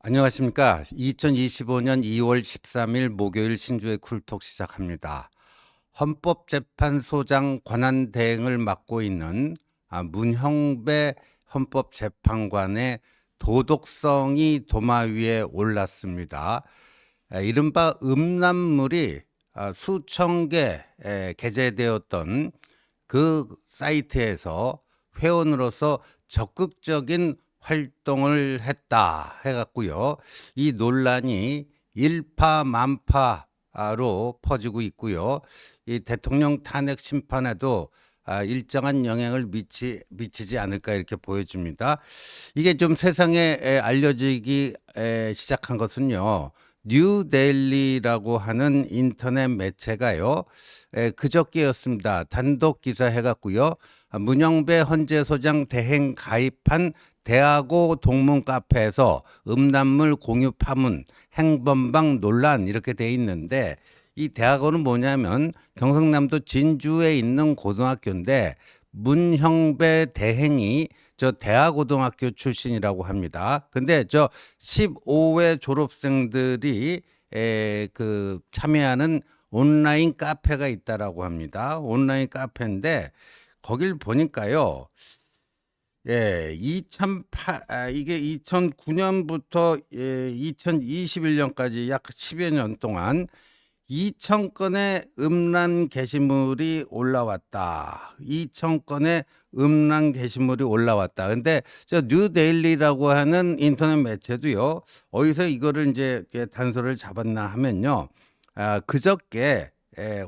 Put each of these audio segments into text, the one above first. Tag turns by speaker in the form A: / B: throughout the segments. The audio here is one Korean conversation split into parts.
A: 안녕하십니까. 2025년 2월 13일 목요일 신주의 쿨톡 시작합니다. 헌법재판소장 권한 대행을 맡고 있는 문형배 헌법재판관의 도덕성이 도마 위에 올랐습니다. 이른바 음란물이 수천 개 게재되었던 그 사이트에서 회원으로서 적극적인 활동을 했다 해갖고요. 이 논란이 일파만파로 퍼지고 있고요. 이 대통령 탄핵 심판에도 일정한 영향을 미치지 않을까 이렇게 보여집니다. 이게 좀 세상에 알려지기 시작한 것은요. 뉴데일리라고 하는 인터넷 매체가요. 그저께였습니다. 단독 기사 해갖고요. 문형배 헌재소장 대행 가입한 대하고 동문 카페에서 음란물 공유 파문 행범방 논란 이렇게 돼 있는데, 이 대하고는 뭐냐면 경상남도 진주에 있는 고등학교인데 문형배 대행이 저 대하고등학교 출신이라고 합니다. 근데 저 15회 졸업생들이 참여하는 온라인 카페가 있다라고 합니다. 온라인 카페인데 거길 보니까요. 이게 2009년부터 2021년까지 약 10여 년 동안 2,000건의 음란 게시물이 올라왔다. 2,000건의 음란 게시물이 올라왔다. 근데 저 뉴데일리라고 하는 인터넷 매체도요. 어디서 이거를 이제 단서를 잡았나 하면요. 그저께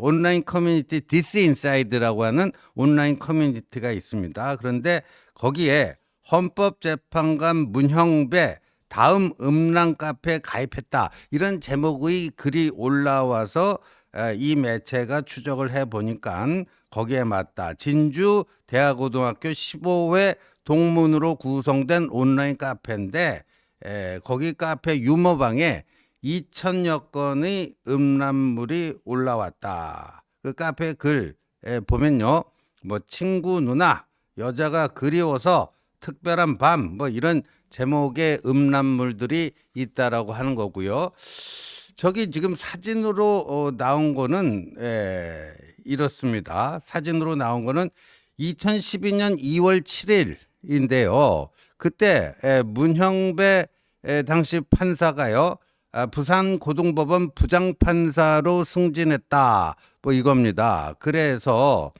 A: 온라인 커뮤니티 디스인사이드라고 하는 온라인 커뮤니티가 있습니다. 그런데 거기에 헌법재판관 문형배 다음 음란 카페에 가입했다 이런 제목의 글이 올라와서 이 매체가 추적을 해보니까 거기에 맞다. 진주 대하고등학교 15회 동문으로 구성된 온라인 카페인데 거기 카페 유머방에 2,000여 건의 음란물이 올라왔다. 그 카페 글 보면요. 뭐 친구 누나, 여자가 그리워서 특별한 밤, 뭐 이런 제목의 음란물들이 있다라고 하는 거고요. 저기 지금 사진으로 나온 거는 이렇습니다. 사진으로 나온 거는 2012년 2월 7일인데요. 그때 문형배 당시 판사가요. 부산 고등법원 부장판사로 승진했다. 뭐 이겁니다. 그래서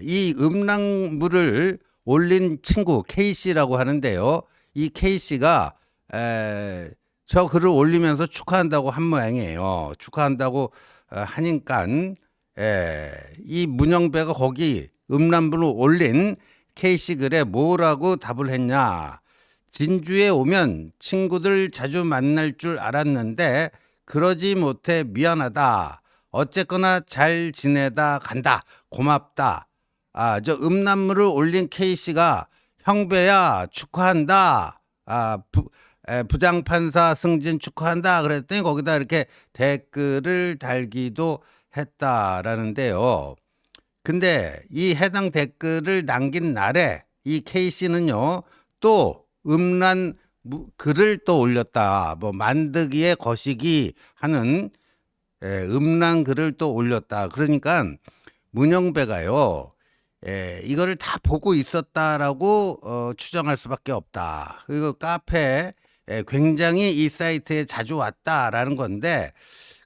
A: 이 음란물을 올린 친구 K씨라고 하는데요. 이 K씨가 저 글을 올리면서 축하한다고 한 모양이에요. 축하한다고 하니까 이 문형배가 거기 음란물을 올린 K씨 글에 뭐라고 답을 했냐. 진주에 오면 친구들 자주 만날 줄 알았는데 그러지 못해 미안하다. 어쨌거나 잘 지내다 간다. 고맙다. 저 음란물을 올린 K씨가 형배야 축하한다. 부장판사 승진 축하한다. 그랬더니 거기다 이렇게 댓글을 달기도 했다라는데요. 근데 이 해당 댓글을 남긴 날에 이 K씨는요. 또 음란 글을 또 올렸다. 뭐 만드기에 거시기 하는 음란 글을 또 올렸다. 그러니까 문형배가요. 이거를 다 보고 있었다라고 추정할 수밖에 없다. 그리고 카페에 굉장히 이 사이트에 자주 왔다라는 건데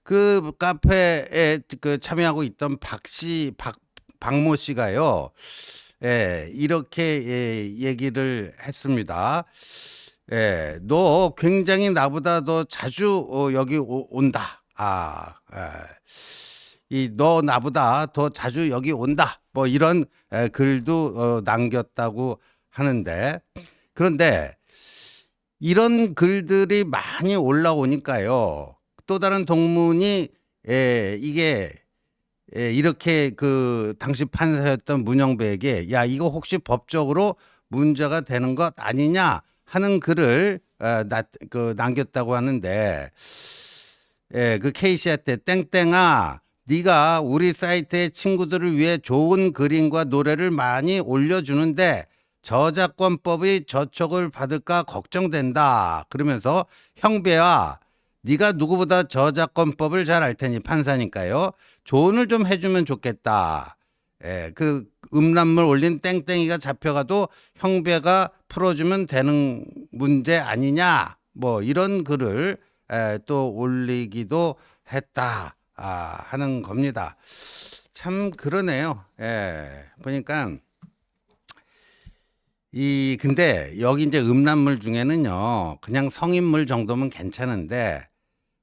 A: 그 카페에 그 참여하고 있던 박모 씨가요. 이렇게 얘기를 했습니다. 너 굉장히 나보다 더 자주 여기 온다. 너 나보다 더 자주 여기 온다. 뭐 이런 글도 남겼다고 하는데, 그런데 이런 글들이 많이 올라오니까요. 또 다른 동문이 이게 이렇게 그 당시 판사였던 문형배에게 야 이거 혹시 법적으로 문제가 되는 것 아니냐 하는 글을 남겼다고 하는데 그 K씨한테 땡땡아 네가 우리 사이트에 친구들을 위해 좋은 그림과 노래를 많이 올려주는데 저작권법의 저촉을 받을까 걱정된다. 그러면서 형배야, 네가 누구보다 저작권법을 잘 알 테니 판사니까요. 조언을 좀 해주면 좋겠다. 그 음란물 올린 땡땡이가 잡혀가도 형배가 풀어주면 되는 문제 아니냐. 뭐 이런 글을 또 올리기도 했다. 하는 겁니다. 참 그러네요. 보니까 근데 여기 이제 음란물 중에는요, 그냥 성인물 정도면 괜찮은데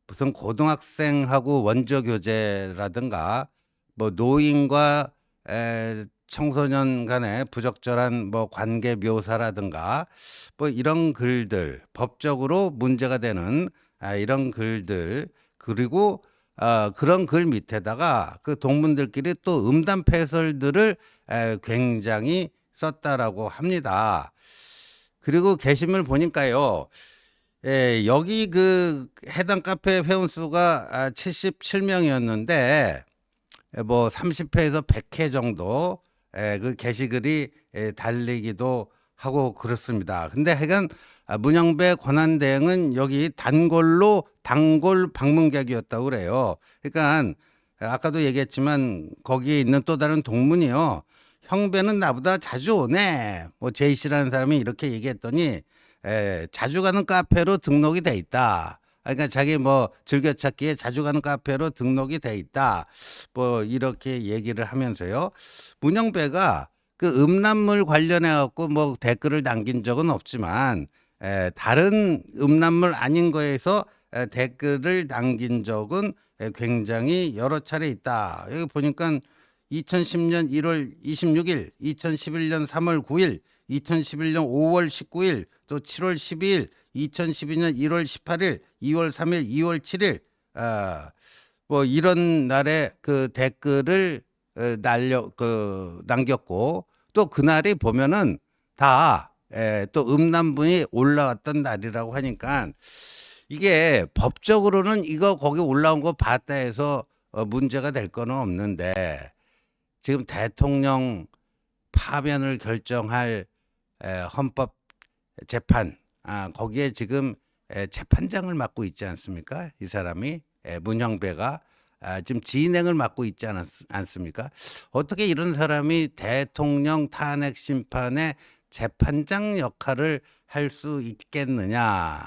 A: 무슨 고등학생하고 원조 교제라든가 뭐 노인과 청소년 간의 부적절한 뭐 관계 묘사라든가 뭐 이런 글들, 법적으로 문제가 되는 이런 글들, 그리고 그런 글 밑에다가 그 동문들끼리 또 음담 패설들을 굉장히 썼다라고 합니다. 그리고 게시물 보니까요, 여기 그 해당 카페 회원 수가 77명이었는데 뭐 30회에서 100회 정도 그 게시글이 달리기도 하고 그렇습니다. 근데 하여간 문영배 권한대행은 여기 단골 방문객이었다고 그래요. 그러니까 아까도 얘기했지만 거기에 있는 또 다른 동문이요. 형배는 나보다 자주 오네. 뭐 제이 씨라는 사람이 이렇게 얘기했더니 자주 가는 카페로 등록이 돼 있다. 그러니까 자기 뭐 즐겨찾기에 자주 가는 카페로 등록이 돼 있다. 뭐 이렇게 얘기를 하면서요. 문영배가 그 음란물 관련해 갖고 뭐 댓글을 남긴 적은 없지만 다른 음란물 아닌 거에서 댓글을 남긴 적은 굉장히 여러 차례 있다. 여기 보니까 2010년 1월 26일, 2011년 3월 9일, 2011년 5월 19일, 또 7월 12일, 2012년 1월 18일, 2월 3일, 2월 7일, 뭐 이런 날에 그 댓글을 남겼고, 또 그날이 보면은 다 또 음란분이 올라왔던 날이라고 하니까 이게 법적으로는 이거 거기 올라온 거 봤다 해서 문제가 될 거는 없는데 지금 대통령 파면을 결정할 헌법 재판 거기에 지금 재판장을 맡고 있지 않습니까? 이 사람이 문형배가 지금 진행을 맡고 있지 않습니까? 어떻게 이런 사람이 대통령 탄핵 심판의 재판장 역할을 할 수 있겠느냐?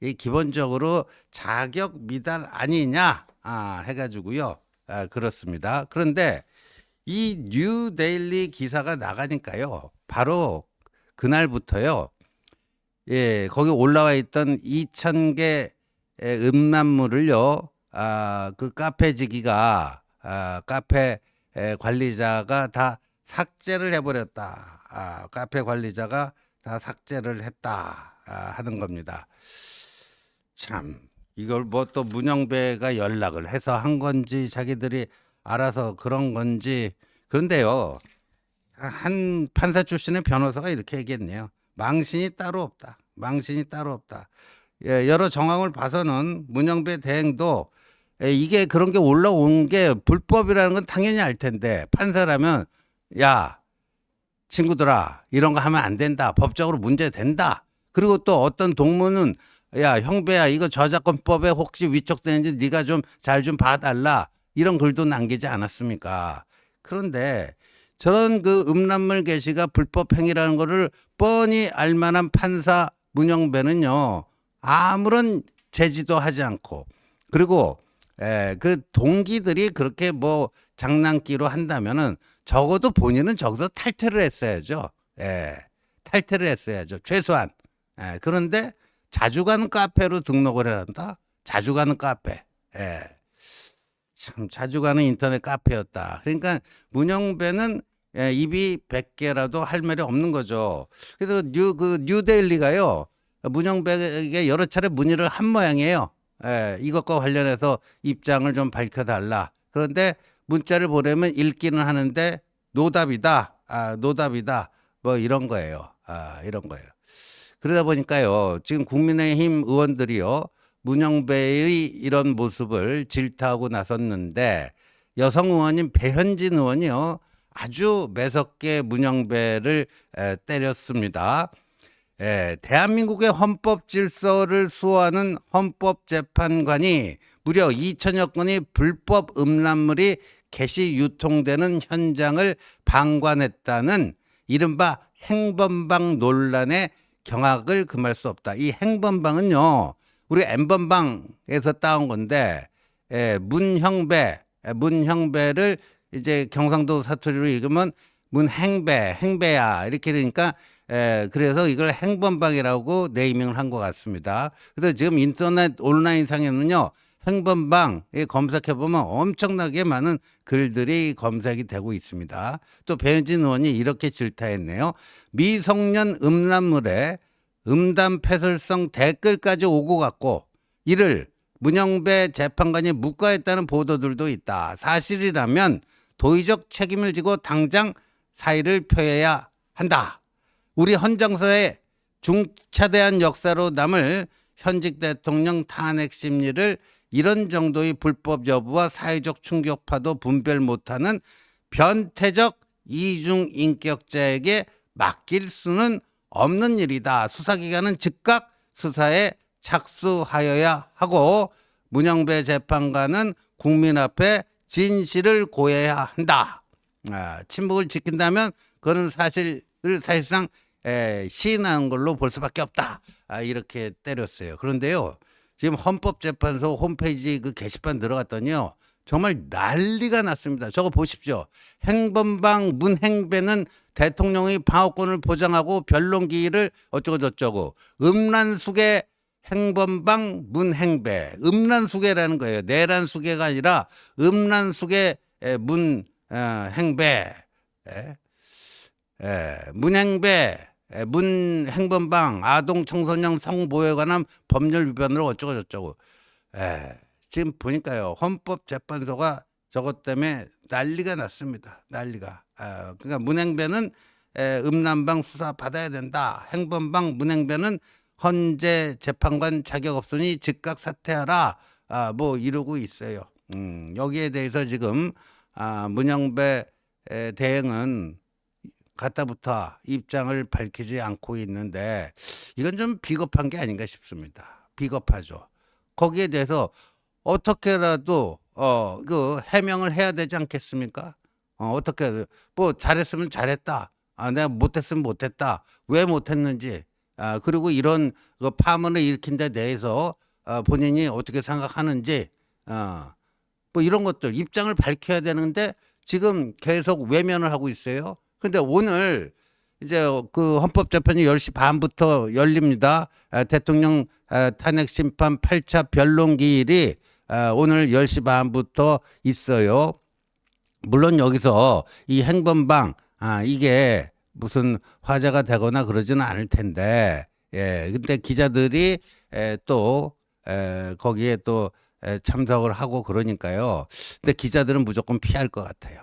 A: 이 기본적으로 자격 미달 아니냐? 해가지고요. 그렇습니다. 그런데 이 뉴데일리 기사가 나가니까요. 바로 그날부터요. 거기 올라와 있던 2,000개 음란물을요. 그 카페지기가 카페 관리자가 다 삭제를 해버렸다. 카페 관리자가 다 삭제를 했다 하는 겁니다. 참 이걸 뭐 또 문영배가 연락을 해서 한 건지 자기들이 알아서 그런 건지. 그런데요, 한 판사 출신의 변호사가 이렇게 얘기했네요. 망신이 따로 없다. 망신이 따로 없다. 여러 정황을 봐서는 문영배 대행도 이게 그런 게 올라온 게 불법이라는 건 당연히 알 텐데 판사라면 야 친구들아 이런 거 하면 안 된다. 법적으로 문제된다. 그리고 또 어떤 동문은 야 형배야 이거 저작권법에 혹시 위촉되는지 네가 좀 잘 좀 봐달라. 이런 글도 남기지 않았습니까? 그런데 저런 그 음란물 게시가 불법 행위라는 거를 뻔히 알만한 판사 문영배는요 아무런 제지도 하지 않고 그리고 그 동기들이 그렇게 뭐 장난기로 한다면은 적어도 본인은 저기서 탈퇴를 했어야죠. 탈퇴를 했어야죠. 최소한. 그런데 자주 가는 카페로 등록을 해야 한다. 자주 가는 카페. 참 자주 가는 인터넷 카페였다. 그러니까 문영배는 입이 100개라도 할 말이 없는 거죠. 그래서 뉴데일리가요. 문영배에게 여러 차례 문의를 한 모양이에요. 이것과 관련해서 입장을 좀 밝혀달라. 그런데 문자를 보내면 읽기는 하는데 노답이다. 노답이다. 뭐 이런 거예요. 이런 거예요. 그러다 보니까요. 지금 국민의힘 의원들이요. 문영배의 이런 모습을 질타하고 나섰는데 여성 의원인 배현진 의원이요. 아주 매섭게 문영배를 때렸습니다. 대한민국의 헌법 질서를 수호하는 헌법재판관이 무려 2천여 건의 불법 음란물이 게시 유통되는 현장을 방관했다는 이른바 행범방 논란의 경악을 금할 수 없다. 이 행범방은요, 우리 N번방에서 따온 건데, 문형배를 이제 경상도 사투리로 읽으면 행배야 이렇게 그러니까 그래서 이걸 행범방이라고 네이밍을 한 것 같습니다. 그래서 지금 인터넷 온라인상에는요, 행범방에 검색해보면 엄청나게 많은 글들이 검색이 되고 있습니다. 또 배현진 의원이 이렇게 질타했네요. 미성년 음란물에 음담 패설성 댓글까지 오고 갔고 이를 문영배 재판관이 묵과했다는 보도들도 있다. 사실이라면 도의적 책임을 지고 당장 사의를 표해야 한다. 우리 헌정사의 중차대한 역사로 남을 현직 대통령 탄핵 심리를 이런 정도의 불법 여부와 사회적 충격파도 분별 못하는 변태적 이중인격자에게 맡길 수는 없는 일이다. 수사기관은 즉각 수사에 착수하여야 하고 문영배 재판관은 국민 앞에 진실을 고해야 한다. 침묵을 지킨다면 그거는 사실상 시인하는 걸로 볼 수밖에 없다. 이렇게 때렸어요. 그런데요, 지금 헌법재판소 홈페이지 그 게시판 들어갔더니요, 정말 난리가 났습니다. 저거 보십시오. 행범방 문행배는 대통령의 방어권을 보장하고 변론기일을 어쩌고저쩌고, 음란수계 행범방 문행배, 음란수계라는 거예요. 내란수계가 아니라 음란수계 문행배, 문행배, 문행범방, 아동 청소년 성보호에 관한 법률 위반으로 어쩌고저쩌고. 지금 보니까요, 헌법재판소가 저것 때문에 난리가 났습니다. 난리가. 그러니까 문행배는 음란방 수사 받아야 된다. 행범방 문행배는 헌재 재판관 자격 없으니 즉각 사퇴하라. 뭐 이러고 있어요. 여기에 대해서 지금 문영배 대행은 가타부터 입장을 밝히지 않고 있는데 이건 좀 비겁한 게 아닌가 싶습니다. 비겁하죠. 거기에 대해서 어떻게라도 그 해명을 해야 되지 않겠습니까? 어떻게 뭐 잘했으면 잘했다. 내가 못했으면 못했다. 왜 못했는지. 그리고 이런 그 파문을 일으킨 데 대해서 본인이 어떻게 생각하는지. 뭐 이런 것들 입장을 밝혀야 되는데 지금 계속 외면을 하고 있어요. 근데 오늘 이제 그 헌법재판이 10시 반부터 열립니다. 대통령 탄핵 심판 8차 변론기일이 오늘 10시 반부터 있어요. 물론 여기서 이 행범방 이게 무슨 화제가 되거나 그러지는 않을 텐데, 근데 기자들이 또 거기에 또 참석을 하고 그러니까요. 근데 기자들은 무조건 피할 것 같아요.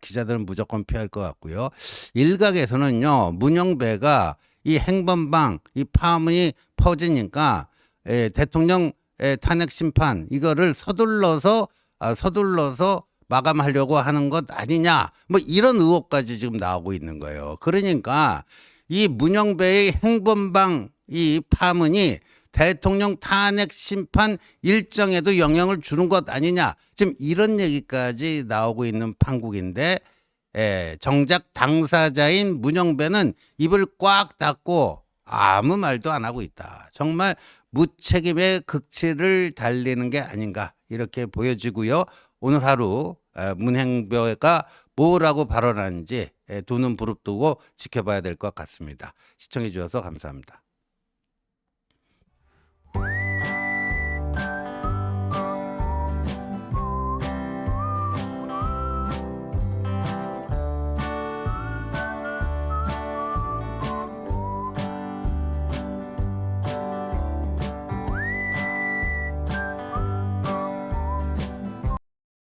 A: 기자들은 무조건 피할 것 같고요. 일각에서는요, 문영배가 이 행범방, 이 파문이 퍼지니까 대통령 탄핵 심판 이거를 서둘러서 마감하려고 하는 것 아니냐, 뭐 이런 의혹까지 지금 나오고 있는 거예요. 그러니까 이 문영배의 행범방 이 파문이 대통령 탄핵 심판 일정에도 영향을 주는 것 아니냐, 지금 이런 얘기까지 나오고 있는 판국인데, 정작 당사자인 문영배는 입을 꽉 닫고 아무 말도 안 하고 있다. 정말 무책임의 극치를 달리는 게 아닌가 이렇게 보여지고요. 오늘 하루 문행배가 뭐라고 발언하는지 두 눈 부릅뜨고 지켜봐야 될 것 같습니다. 시청해 주셔서 감사합니다.